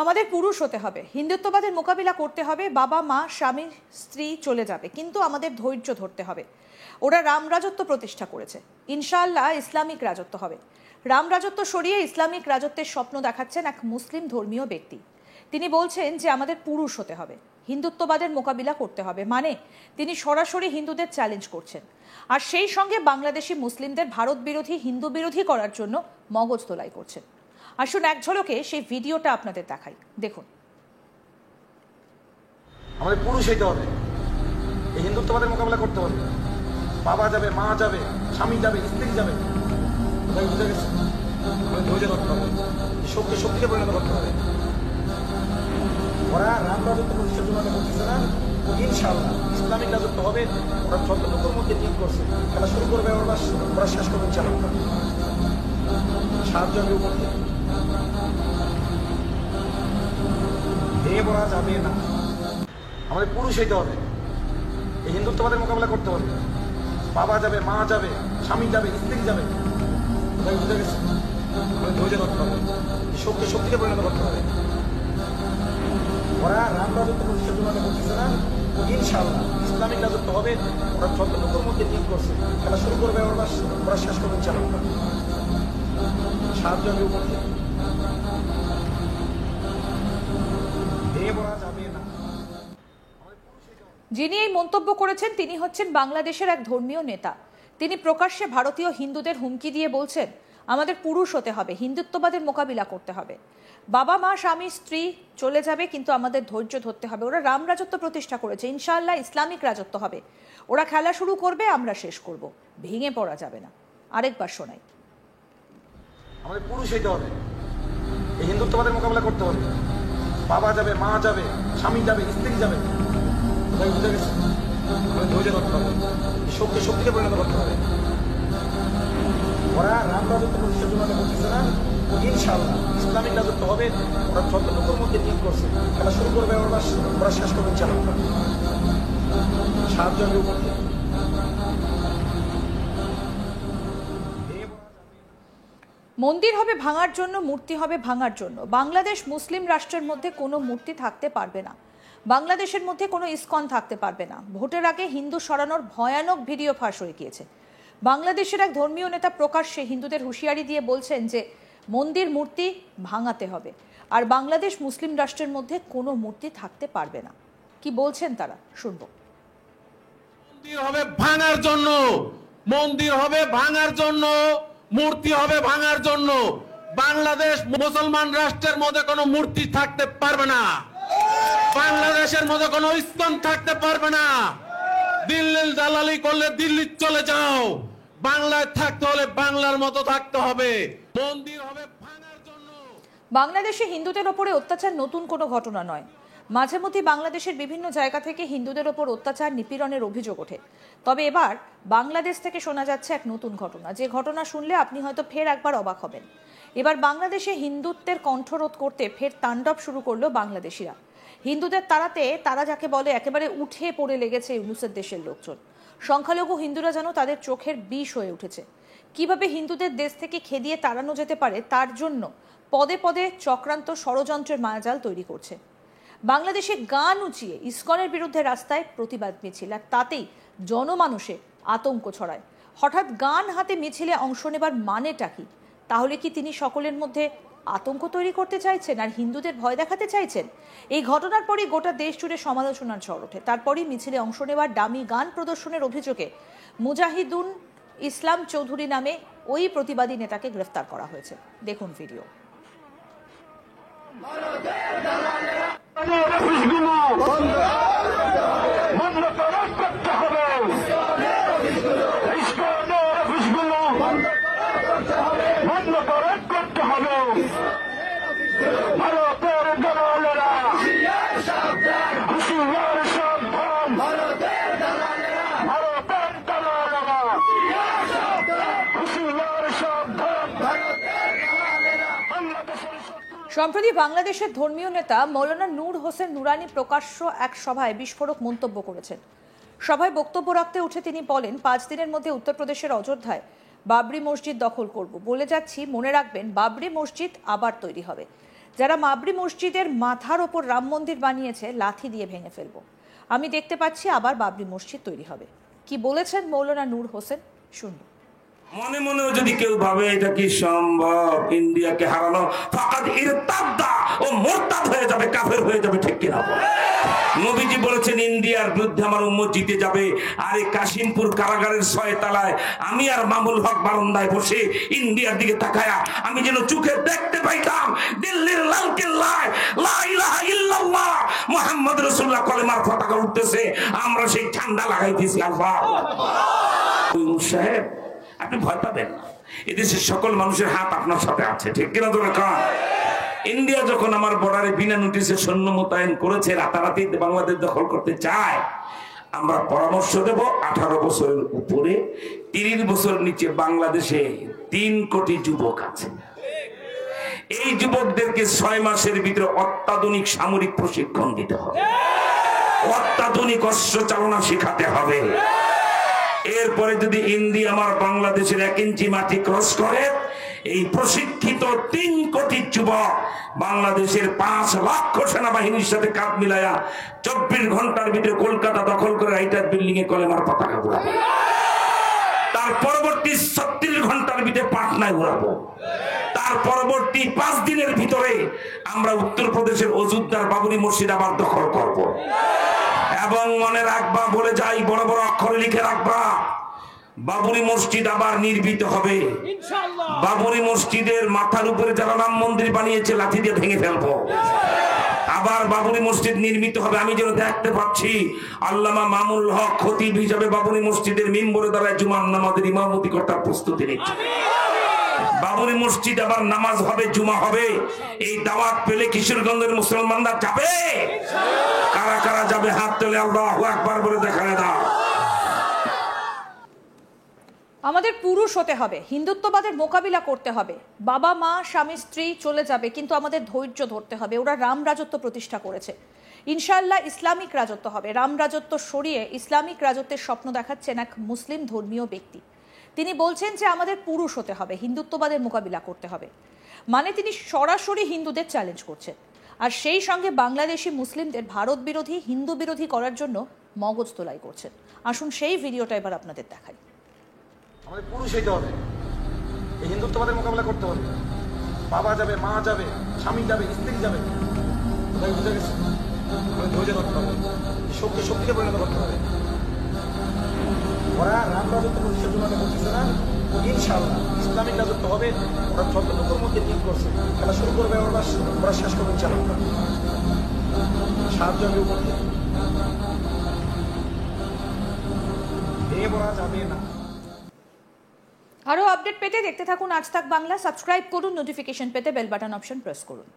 আমাদের পুরুষ হতে হবে, হিন্দুত্ববাদের মোকাবিলা করতে হবে। বাবা মা স্বামী স্ত্রী চলে যাবে, কিন্তু আমাদের ধৈর্য ধরতে হবে। ওরা রাম রাজত্ব প্রতিষ্ঠা করেছে, ইনশাআল্লাহ ইসলামিক রাজত্ব হবে। রাম রাজত্ব সরিয়ে ইসলামিক রাজত্বের স্বপ্ন দেখাচ্ছেন এক মুসলিম ধর্মীয় ব্যক্তি। তিনি বলছেন যে আমাদের পুরুষ হতে হবে, হিন্দুত্ববাদের মোকাবিলা করতে হবে, মানে তিনি সরাসরি হিন্দুদের চ্যালেঞ্জ করছেন। আর সেই সঙ্গে বাংলাদেশি মুসলিমদের ভারত বিরোধী হিন্দু বিরোধী করার জন্য মগজ ধোলাই করছেন। আসুন এক ঝলকে সেই ভিডিওটা আপনাদের দেখাই, দেখুন। আমাদের পুরুষ হইতে হবে, এই হিন্দুত্ববাদের মোকাবিলা করতে হবে। বাবা যাবে, মা যাবে, স্বামী যাবে, স্ত্রী যাবে, বুঝে গেছে। আমাদের ধৈর্য ধরতে হবে, শক্তিকে পরিণত করতে হবে। ওরা রাম রাজত্ব প্রতিষ্ঠার জন্য করতেছে না, ইনশাআল্লাহ ইসলামিক রাজত্ব হবে। ওরা যতটুকুর মধ্যে ঠিক করছে, খেলা শুরু করবে, ওরা শেষ করবে ইনশাআল্লাহ। সাহায্য উপর থেকে ভেঙে পড়া যাবে না। আমাদের পুরুষ হইতে হবে, এই হিন্দুত্ববাদের মোকাবিলা করতে হবে। বাবা যাবে, মা যাবে, স্বামী যাবে, স্ত্রী যাবে, বুঝে গেছে। আমাদের ধৈর্য ধরতে হবে, শক্তিকে পরিণত করতে হবে। ওরা রাম রাজত্ব প্রতিষ্ঠার জন্য করতেছে না, ইনশাআল্লাহ ইসলামিক রাজত্ব হবে। ওরা যতটুকুর মধ্যে ঠিক করছে, খেলা শুরু করবে, ওরা শেষ করবে ইনশাআল্লাহ। সাহায্য উপর থেকে ভেঙে পড়া যাবে না। যিনি এই মন্তব্য করেছেন তিনি হচ্ছেন বাংলাদেশের এক ধর্মীয় নেতা। তিনি প্রকাশ্যে ভারতীয় হিন্দুদের হুমকি দিয়ে বলছেন আমাদের পুরুষ হতে হবে, হিন্দুত্ববাদের মোকাবিলা করতে হবে। বাবা মা স্বামী স্ত্রী চলে যাবে, কিন্তু আমাদের ধৈর্য ধরতে হবে। ওরা রাম রাজত্ব প্রতিষ্ঠা করেছে, ইনশাআল্লাহ ইসলামিক রাজত্ব হবে। ওরা খেলা শুরু করবে, আমরা শেষ করব, ভেঙে পড়া যাবে না। আরেকবার শোনাই। আমাদের পুরুষ হইতে হবে, এই হিন্দুত্ববাদের মোকাবিলা করতে হবে। বাবা যাবে, মা যাবে, স্বামী যাবে, স্ত্রী যাবে, বুঝে গেছে। আমাদের ধৈর্য ধরতে হবে, শক্তিকে পরিণত করতে হবে। ওরা রাম রাজত্ব প্রতিষ্ঠার জন্য করতেছে না, ইনশাআল্লাহ ইসলামিক রাজত্ব হবে। ওরা যতটুকুর মধ্যে ঠিক করছে, খেলা শুরু করবে, ওরা শেষ করবে ইনশাআল্লাহ। সাহায্য উপর থেকে মন্দির হবে ভাঙার জন্য, মূর্তি হবে ভাঙার জন্য। বাংলাদেশ মুসলিম রাষ্ট্রের মধ্যে কোনো মূর্তি থাকতে পারবে না, বাংলাদেশের মধ্যে কোনো ইসকন থাকতে পারবে না। ভোটের আগে হিন্দু সরানোর ভয়ানক ভিডিও ফাঁস হয়ে গিয়েছে। বাংলাদেশের এক ধর্মীয় নেতা প্রকাশ্যে হিন্দুদের হুঁশিয়ারি দিয়ে বলছেন যে মন্দির মূর্তি ভাঙাতে হবে, আর বাংলাদেশ মুসলিম রাষ্ট্রের মধ্যে কোনো মূর্তি থাকতে পারবে না। কি বলছেন তারা, শুনবো। মন্দির হবে ভাঙার জন্য, মন্দির হবে ভাঙার জন্য, মূর্তি হবে ভাঙার জন্য। বাংলাদেশ মুসলমান রাষ্ট্রের মধ্যে কোনো মূর্তি থাকতে পারবে না, বাংলাদেশের মধ্যে কোনো ইসকন থাকতে পারবে না। দিল্লির দালালি করলে দিল্লি চলে যাও, বাংলায় থাকতে হলে বাংলার মতো থাকতে হবে। মন্দির হবে ভাঙার জন্য। বাংলাদেশে হিন্দুদের ওপরে অত্যাচার নতুন কোনো ঘটনা নয়। মাঝে মধ্যে বাংলাদেশের বিভিন্ন জায়গা থেকে হিন্দুদের ওপর অত্যাচার নিপীড়নের অভিযোগ ওঠে। তবে এবার বাংলাদেশ থেকে শোনা যাচ্ছে এক নতুন ঘটনা, যে ঘটনা শুনলে আপনি হয়তো ফের একবার অবাক হবেন। এবার বাংলাদেশে হিন্দুত্বের কণ্ঠরোধ করতে ফের তাণ্ডব শুরু করলো বাংলাদেশিরা। হিন্দুদের তাড়াতে তারা যাকে বলে একেবারে উঠে পড়ে লেগেছে ইউনুসের দেশের লোকজন। সংখ্যালঘু হিন্দুরা যেন তাদের চোখের বিষ হয়ে উঠেছে। কিভাবে হিন্দুদের দেশ থেকে খেদিয়ে তাড়ানো যেতে পারে তার জন্য পদে পদে চক্রান্ত ষড়যন্ত্রের মায়াজাল তৈরি করছে। বাংলাদেশে গান উঁচিয়ে ইসকনের বিরুদ্ধে রাস্তায় প্রতিবাদ মিছিল, আর তাতেই জনমানসে আতঙ্ক ছড়ায়। হঠাৎ গান হাতে মিছিলে অংশ নেবার মানেটা কি? তাহলে কি তিনি সকলের মধ্যে আতঙ্ক তৈরি করতে চাইছেন আর হিন্দুদের ভয় দেখাতে চাইছেন? এই ঘটনার পরই গোটা দেশ জুড়ে সমালোচনার ঝড় ওঠে। তারপরই মিছিলে অংশ নেওয়ার ডামি গান প্রদর্শনের অভিযোগে মুজাহিদুন ইসলাম চৌধুরী নামে ওই প্রতিবাদী নেতাকে গ্রেফতার করা হয়েছে। দেখুন ভিডিও। সম্প্রতি বাংলাদেশের ধর্মীয় নেতা মৌলানা নূর হোসেন নুরানি প্রকাশ্য এক সভায় বিস্ফোরক মন্তব্য করেছেন। সভায় বক্তব্য রাখতে উঠে তিনি বলেন, 5 দিনের মধ্যে উত্তরপ্রদেশের অযোধ্যায় বাবরি মসজিদ দখল করব। বলে যাচ্ছি, মনে রাখবেন বাবরি মসজিদ আবার তৈরি হবে। যারা বাবরি মসজিদের মাথার ওপর রাম মন্দির বানিয়েছে লাথি দিয়ে ভেঙে ফেলবো। আমি দেখতে পাচ্ছি আবার বাবরি মসজিদ তৈরি হবে। কি বলেছেন মৌলানা নূর হোসেন, শুনুন। মনে মনেও যদি কেউ ভাবে এটা কি সম্ভব ইন্ডিয়াকে হারানো, ফাকাদ ইরতাদ্দা, ও মুরতাদ হয়ে যাবে, কাফের হয়ে যাবে, ঠিক কিনা? নবীজি বলেছেন ইন্ডিয়ার বিরুদ্ধে আমার উম্মত জিতে যাবে। আর এই কাশিমপুর কারাগারের 6 তলায় আমি আর মামুল হক বারান্দায় বসে ইন্ডিয়ার দিকে তাকায়া আমি যেন চোখে দেখতে পাইতাম দিল্লির লাল কেল্লায় লা ইলাহা ইল্লাল্লাহ মুহাম্মদ রাসূলুল্লাহ কলেমার পতাকা উঠতেছে, আমরা সেই ঠান্ডা লাগাইতেছি। আল্লাহ সাহেব, আপনি ভয় পাবেন না, এদেশের সকল মানুষের হাত আপনার সাথে আছে, ঠিক কিনা? তোরা কান ইন্ডিয়া যখন আমার বর্ডারে বিনা নোটিশে সৈন্য মোতায়েন করেছে, রাতারাতি বাংলাদেশ দখল করতে চায়, আমরা পরামর্শ দেব 18 বছরের উপরে 30 বছরের নিচে বাংলাদেশে 3 কোটি যুবক আছে। এই যুবকদেরকে 6 মাসের ভিতরে অত্যাধুনিক সামরিক প্রশিক্ষণ দিতে হবে, অত্যাধুনিক অস্ত্র চালনা শেখাতে হবে। এরপরে যদি ইন্ডিয়া আমার বাংলাদেশের 1 ইঞ্চি মাটি ক্রস করে, এই প্রশিক্ষিত 3 কোটি যুবক বাংলাদেশের 5 লক্ষ সেনাবাহিনীর সাথে কাঁধ মিলায়া 24 ঘন্টার ভিতরে কলকাতা দখল করে রাইটার বিল্ডিং এ কলেমার পতাকা উড়াবে। তার পরবর্তী 36 ঘন্টার ভিতরে পাটনায় উড়াবো। তার পরবর্তী 5 দিনের ভিতরে আমরা উত্তরপ্রদেশের অযোধ্যার বাবরি মসজিদ আবার দখল করব। এবং মনে রাখবা, বলে যাই, বড় বড় অক্ষরে লিখে রাখবা, বাবরি মসজিদ আবার নির্মিত হবে। বাবরি মসজিদের মাথার উপরে যারা রাম মন্দির বানিয়েছে লাঠি দিয়ে ভেঙে ফেলবো। আবার বাবরি মসজিদ নির্মিত হবে। আমি যেন দেখতে পাচ্ছি আল্লামা মামুল হক খতিব হিসাবে বাবরি মসজিদের মিম্বরে দাঁড়ায় জুমার নামাজের ইমামতি করার প্রস্তুতি নিচ্ছে। বাবরি মসজিদ আবার নামাজ হবে, জুমা হবে। এই দাওয়াত পেলে কিশোরগঞ্জের মুসলমানরা যাবে। কারা কারা যাবে হাত তুলে আল্লাহু আকবার বলে দেখায় দাও। আমাদের পুরুষ হতে হবে, হিন্দুত্ববাদের মোকাবিলা করতে হবে। বাবা মা স্বামী স্ত্রী চলে যাবে, কিন্তু আমাদের ধৈর্য ধরতে হবে। ওরা রাম রাজত্ব প্রতিষ্ঠা করেছে, ইনশাআল্লাহ ইসলামিক রাজত্ব হবে। রাম রাজত্ব সরিয়ে ইসলামিক রাজত্বের স্বপ্ন দেখাচ্ছেন এক মুসলিম ধর্মীয় ব্যক্তি। তিনি বলছেন যে আমাদের পুরুষ হতে হবে, হিন্দুত্ববাদের মোকাবিলা করতে হবে। মানে তিনি সরাসরি হিন্দুদের চ্যালেঞ্জ করছেন, আর সেই সঙ্গে বাংলাদেশি মুসলিমদের ভারত বিরোধী, হিন্দু বিরোধী করার জন্য মগজ তোলাই করছেন। আসুন সেই ভিডিওটা এবার আপনাদের দেখাই। আমাদের পুরুষ হইতে হবে, এই হিন্দুত্ববাদের মোকাবিলা করতে হবে। বাবা যাবে, মা যাবে, স্বামী যাবে, স্ত্রী যাবে, বুঝে গেছে? আমাদের ধৈর্য ধরতে হবে, শক্তিকে পরিণত করতে হবে। ওরা রাম রাজত্ব প্রতিষ্ঠার জন্য বলতেছে না, ইনশাআল্লাহ ইসলামিক রাজত্ব হবে। ওরা যতটুকুর মধ্যে ঠিক করছে, খেলা শুরু করবে, ওরা শেষ করবে ইনশাআল্লাহ। সাহায্য উপর ভেঙে পড়া যাবে না। আরও আপডেট পেতে দেখতে থাকুন আজ তাক বাংলা। সাবস্ক্রাইব করুন, নোটিফিকেশন পেতে বেল বাটন অপশন প্রেস করুন।